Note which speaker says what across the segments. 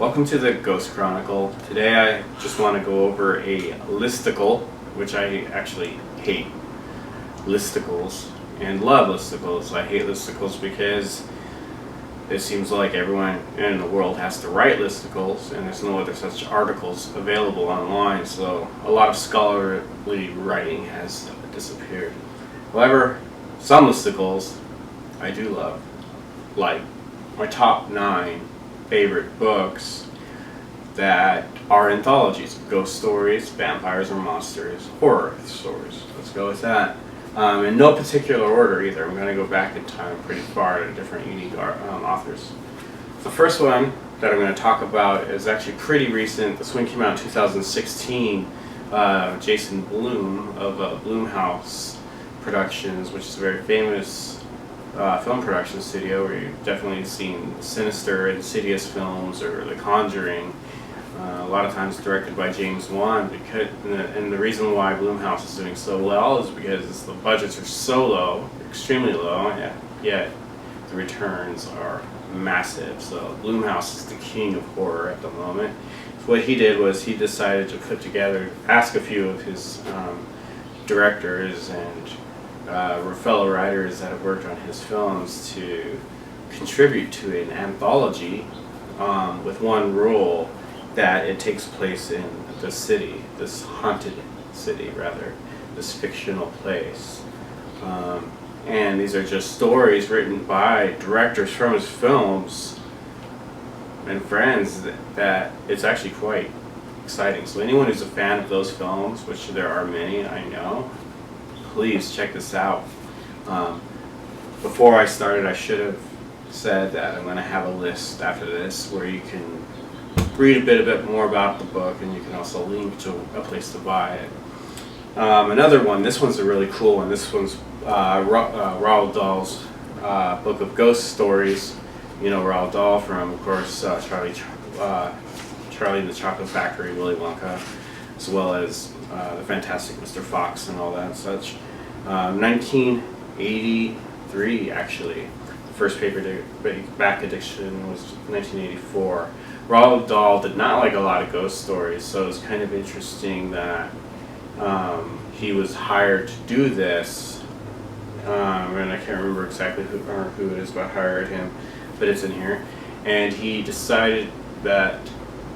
Speaker 1: Welcome to the Ghost Chronicle. Today I just want to go over a listicle, which I actually hate listicles and love listicles. I hate listicles because it seems like everyone in the world has to write listicles and there's no other such articles available online, so a lot of scholarly writing has disappeared. However, some listicles I do love, like my top 9 favorite books that are anthologies: ghost stories, vampires or monsters, horror stories. Let's go with that. In no particular order either. I'm going to go back in time pretty far to different unique authors. The first one that I'm going to talk about is actually pretty recent. This one came out in 2016. Jason Blum of Blumhouse Productions, which is a very famous film production studio where you've definitely seen sinister, insidious films or The Conjuring. A lot of times directed by James Wan, and the reason why Blumhouse is doing so well is because the budgets are so low, extremely low, yet the returns are massive. So Blumhouse is the king of horror at the moment. So what he did was he decided to ask a few of his directors and fellow writers that have worked on his films to contribute to an anthology with one rule: that it takes place in the city, this haunted city rather, this fictional place. And these are just stories written by directors from his films and friends that it's actually quite exciting. So anyone who's a fan of those films, which there are many, I know, please check this out. Before I started, I should have said that I'm going to have a list after this where you can read a bit more about the book, and you can also link to a place to buy it. Another one, this one's a really cool one. This one's Roald Dahl's book of ghost stories. You know Roald Dahl from, of course, Charlie and the Chocolate Factory, Willy Wonka, as well as the Fantastic Mr. Fox and all that and such. 1983, actually. The first paperback edition was 1984. Roald Dahl did not like a lot of ghost stories, so it's kind of interesting that he was hired to do this. And I can't remember exactly who it is that hired him, but it's in here. And he decided that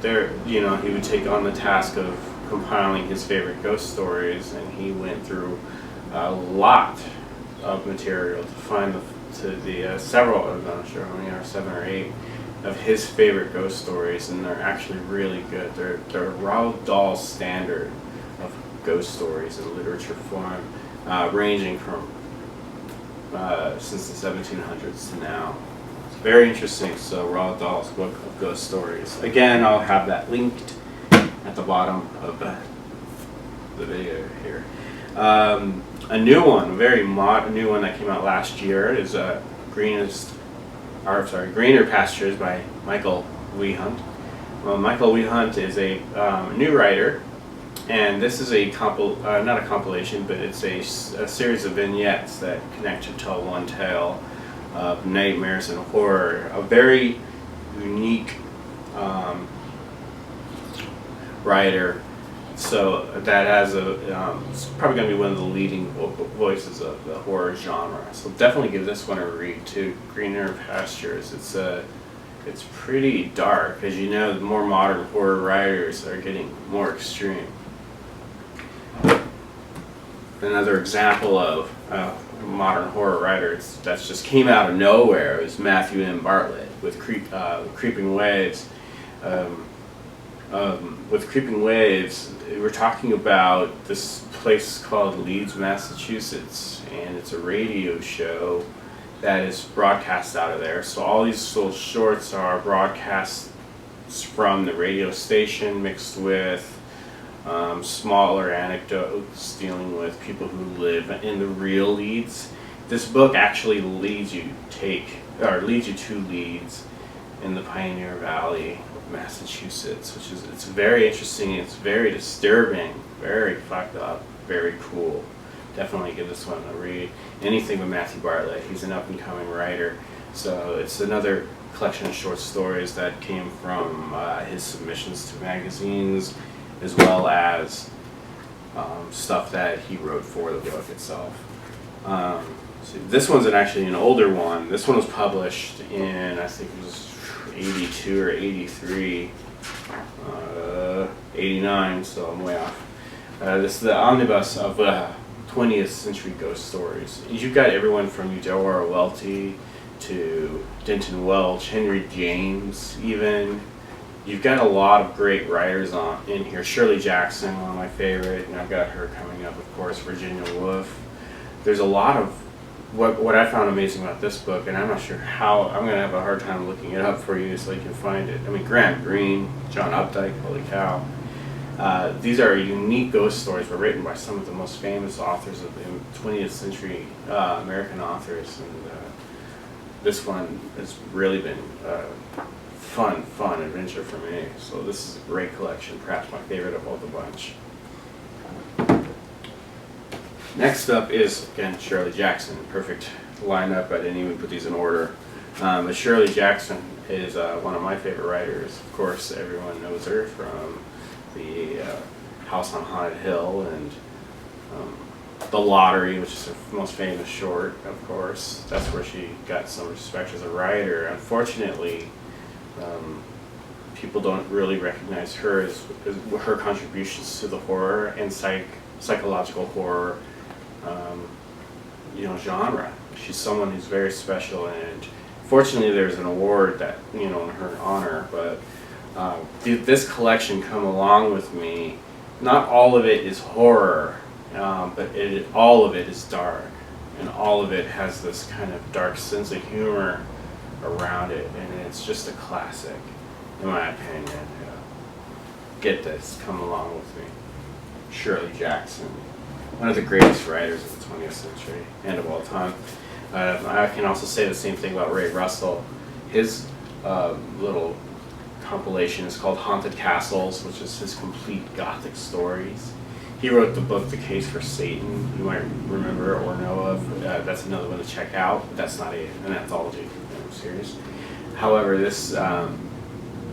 Speaker 1: he would take on the task of compiling his favorite ghost stories, and he went through a lot of material to find several, I'm not sure how many are, 7 or 8 of his favorite ghost stories, and they're actually really good. They're Roald Dahl's standard of ghost stories in literature form, ranging from since the 1700s to now. It's very interesting. So Roald Dahl's book of ghost stories. Again, I'll have that linked at the bottom of the video here. A new one, a very new one that came out last year is Greener Pastures by Michael Wehunt. Well, Michael Wehunt is a new writer, and this is not a compilation, but it's a series of vignettes that connect to tell one tale of nightmares and horror. A very unique writer, so that has it's probably going to be one of the leading voices of the horror genre. So definitely give this one a read too. Greener Pastures. It's pretty dark. As you know, the more modern horror writers are getting more extreme. Another example of a modern horror writer that's just came out of nowhere is Matthew M. Bartlett with Creeping Waves. With Creeping Waves, we're talking about this place called Leeds, Massachusetts, and it's a radio show that is broadcast out of there. So all these little shorts are broadcasts from the radio station mixed with smaller anecdotes dealing with people who live in the real Leeds. This book actually leads you to Leeds in the Pioneer Valley, Massachusetts, it's very interesting. It's very disturbing, very fucked up, very cool. Definitely give this one a read. Anything with Matthew Bartlett, he's an up and coming writer. So it's another collection of short stories that came from his submissions to magazines, as well as stuff that he wrote for the book itself. So this one's actually an older one. This one was published in, I think it was 82 or 83, 89, so I'm way off. This is the omnibus of 20th century ghost stories. You've got everyone from Eudora Welty to Denton Welch, Henry James even. You've got a lot of great writers in here. Shirley Jackson, one of my favorite, and I've got her coming up, of course, Virginia Woolf. There's a lot of, what I found amazing about this book, and I'm not sure how, I'm going to have a hard time looking it up for you so you can find it. I mean, Graham Greene, John Updike, holy cow. These are unique ghost stories, were written by some of the most famous authors of the 20th century American authors, and this one has really been fun adventure for me. So this is a great collection, perhaps my favorite of all the bunch. Next up is, again, Shirley Jackson. Perfect lineup. I didn't even put these in order. But Shirley Jackson is one of my favorite writers. Of course, everyone knows her from the House on Haunted Hill and The Lottery, which is her most famous short, of course. That's where she got some respect as a writer. Unfortunately, people don't really recognize her as her contributions to the horror and psychological horror genre. She's someone who's very special, and fortunately there's an award that, in her honor, but this collection come along with me. Not all of it is horror, but all of it is dark, and all of it has this kind of dark sense of humor around it, and it's just a classic, in my opinion. Get this, come along with me. Shirley Jackson, one of the greatest writers of the 20th century and of all time. I can also say the same thing about Ray Russell. His little compilation is called Haunted Castles, which is his complete Gothic stories. He wrote the book The Case for Satan, you might remember or know of. That's another one to check out. That's not an anthology series. However, this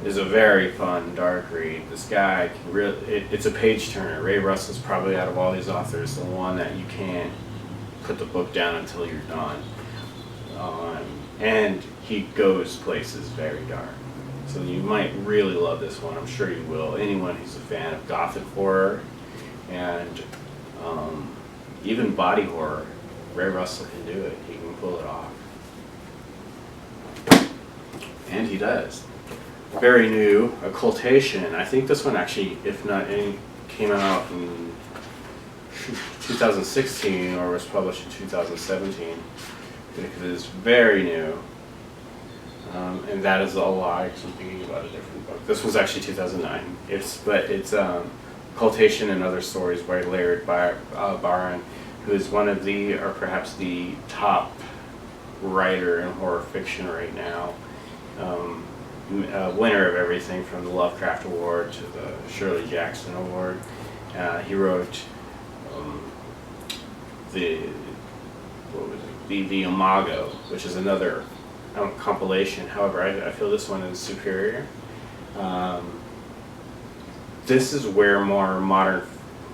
Speaker 1: is a very fun, dark read. This guy can really, it's a page turner. Ray Russell's probably, out of all these authors, the one that you can't put the book down until you're done. And he goes places very dark. So you might really love this one. I'm sure you will. Anyone who's a fan of Gothic horror and even body horror, Ray Russell can do it. He can pull it off. And he does. Very new, Occultation. I think this one actually, if not any, came out in 2016 or was published in 2017, because it's very new. And that is a lie, because I'm thinking about a different book. This was actually 2009. It's Occultation and Other Stories by Laird Barron, who is one of the, or perhaps the top writer in horror fiction right now. Winner of everything from the Lovecraft Award to the Shirley Jackson Award. He wrote the Imago, which is another compilation. However, I feel this one is superior. This is where more modern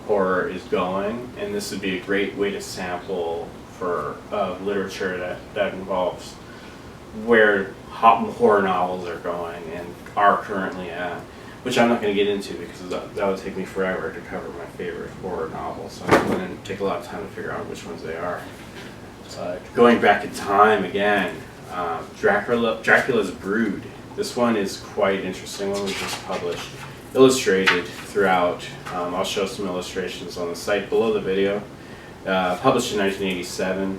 Speaker 1: horror is going, and this would be a great way to sample for literature that involves where horror novels are going and are currently at, which I'm not going to get into because that would take me forever to cover my favorite horror novels. So I'm going to take a lot of time to figure out which ones they are. Going back in time again, Dracula's Brood. This one is quite interesting. One was just published, illustrated throughout. I'll show some illustrations on the site below the video. Published in 1987.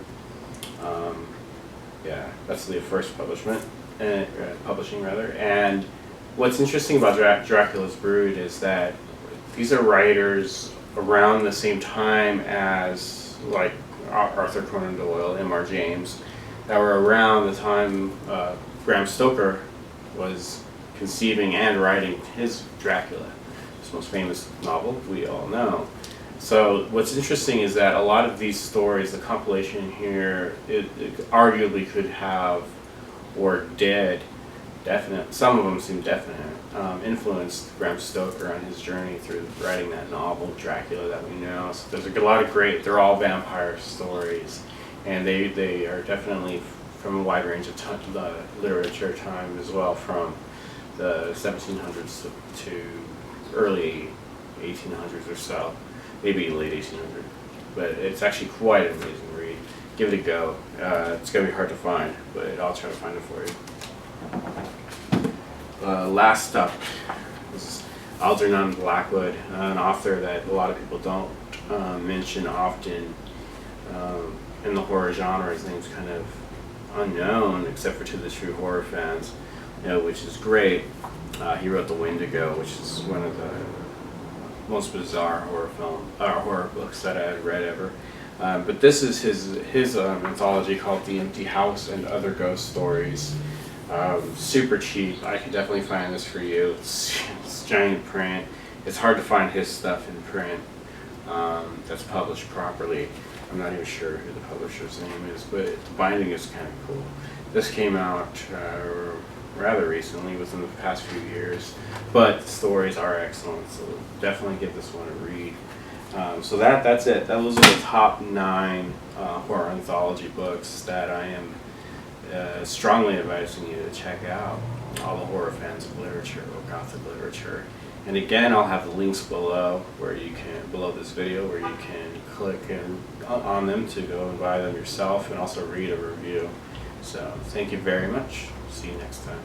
Speaker 1: Yeah, that's the first publishing rather. And what's interesting about Dracula's Brood is that these are writers around the same time as like Arthur Conan Doyle, M.R. James, that were around the time Bram Stoker was conceiving and writing his Dracula, his most famous novel we all know. So what's interesting is that a lot of these stories, the compilation here, it arguably could have or did, definite. Some of them seem definite. Influenced Bram Stoker on his journey through writing that novel Dracula that we know. So there's a lot of great. They're all vampire stories, and they are definitely from a wide range of literature time as well, from the 1700s to early 1800s or so, maybe late 1800s. But it's actually quite an amazing read. Give it a go. It's going to be hard to find, but I'll try to find it for you. Last up is Algernon Blackwood, an author that a lot of people don't mention often in the horror genre. His name's kind of unknown, except for to the true horror fans, which is great. He wrote The Wendigo, which is one of the most bizarre horror books that I had read ever. But this is his anthology called The Empty House and Other Ghost Stories. Super cheap. I could definitely find this for you. It's giant print. It's hard to find his stuff in print that's published properly. I'm not even sure who the publisher's name is, but the binding is kind of cool. This came out rather recently, within the past few years, but the stories are excellent, so definitely give this one a read. So that's it. Those are the top 9 horror anthology books that I am strongly advising you to check out. All the horror fans of literature or gothic literature. And again, I'll have the links below below this video, where you can click on them to go and buy them yourself, and also read a review. So thank you very much. See you next time.